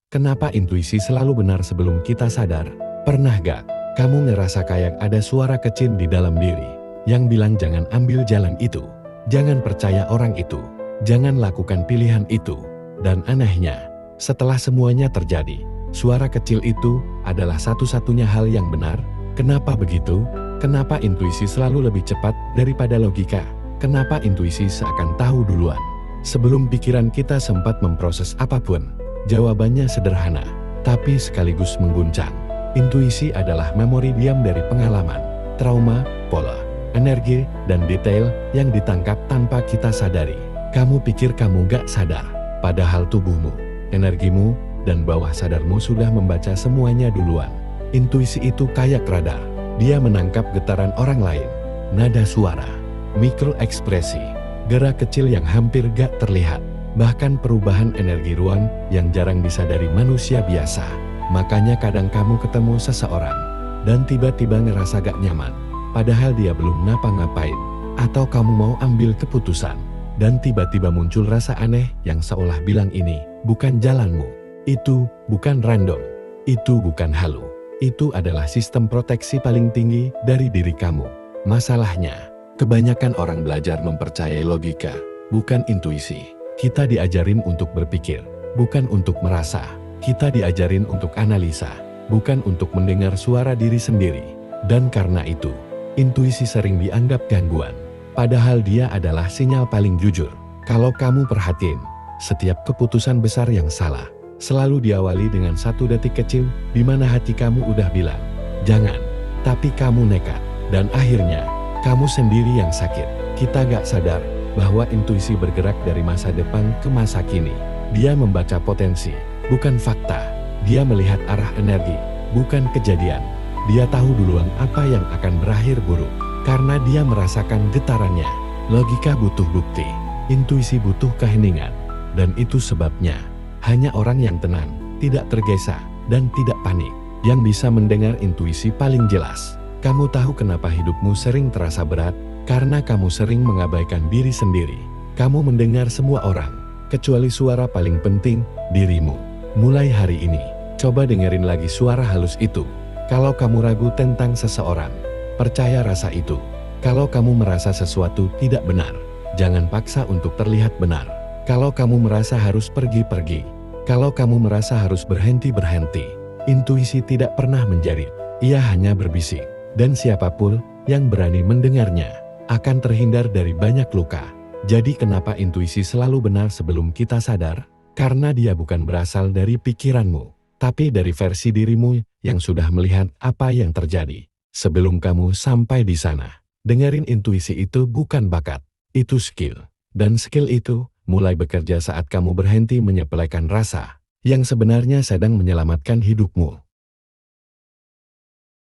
Kenapa intuisi selalu benar sebelum kita sadar? Pernah gak kamu ngerasa kayak ada suara kecil di dalam diri yang bilang jangan ambil jalan itu, jangan percaya orang itu, jangan lakukan pilihan itu. Dan anehnya, setelah semuanya terjadi, suara kecil itu adalah satu-satunya hal yang benar. Kenapa begitu? Kenapa intuisi selalu lebih cepat daripada logika? Kenapa intuisi seakan tahu duluan sebelum pikiran kita sempat memproses apapun? Jawabannya sederhana, tapi sekaligus mengguncang. Intuisi adalah memori diam dari pengalaman, trauma, pola, energi, dan detail yang ditangkap tanpa kita sadari. Kamu pikir kamu gak sadar, padahal tubuhmu, energimu, dan bawah sadarmu sudah membaca semuanya duluan. Intuisi itu kayak radar. Dia menangkap getaran orang lain, nada suara, mikroekspresi, gerak kecil yang hampir gak terlihat, bahkan perubahan energi ruang yang jarang disadari manusia biasa. Makanya kadang kamu ketemu seseorang dan tiba-tiba ngerasa gak nyaman, padahal dia belum ngapa-ngapain. Atau kamu mau ambil keputusan dan tiba-tiba muncul rasa aneh yang seolah bilang ini bukan jalanmu. Itu bukan random, itu bukan halu. Itu adalah sistem proteksi paling tinggi dari diri kamu. Masalahnya, kebanyakan orang belajar mempercayai logika, bukan intuisi. Kita diajarin untuk berpikir, bukan untuk merasa. Kita diajarin untuk analisa, bukan untuk mendengar suara diri sendiri. Dan karena itu, intuisi sering dianggap gangguan. Padahal dia adalah sinyal paling jujur. Kalau kamu perhatiin, setiap keputusan besar yang salah selalu diawali dengan satu detik kecil di mana hati kamu udah bilang, jangan, tapi kamu nekat. Dan akhirnya, kamu sendiri yang sakit. Kita gak sadar bahwa intuisi bergerak dari masa depan ke masa kini. Dia membaca potensi, bukan fakta. Dia melihat arah energi, bukan kejadian. Dia tahu duluan apa yang akan berakhir buruk, karena dia merasakan getarannya. Logika butuh bukti, intuisi butuh keheningan. Dan itu sebabnya, hanya orang yang tenang, tidak tergesa, dan tidak panik, yang bisa mendengar intuisi paling jelas. Kamu tahu kenapa hidupmu sering terasa berat? Karena kamu sering mengabaikan diri sendiri. Kamu mendengar semua orang, kecuali suara paling penting, dirimu. Mulai hari ini, coba dengerin lagi suara halus itu. Kalau kamu ragu tentang seseorang, percaya rasa itu. Kalau kamu merasa sesuatu tidak benar, jangan paksa untuk terlihat benar. Kalau kamu merasa harus pergi-pergi, kalau kamu merasa harus berhenti-berhenti, intuisi tidak pernah menjerit. Ia hanya berbisik, dan siapapun yang berani mendengarnya akan terhindar dari banyak luka. Jadi kenapa intuisi selalu benar sebelum kita sadar? Karena dia bukan berasal dari pikiranmu, tapi dari versi dirimu yang sudah melihat apa yang terjadi sebelum kamu sampai di sana. Dengerin intuisi itu bukan bakat, itu skill. Dan skill itu mulai bekerja saat kamu berhenti menyepelekan rasa yang sebenarnya sedang menyelamatkan hidupmu.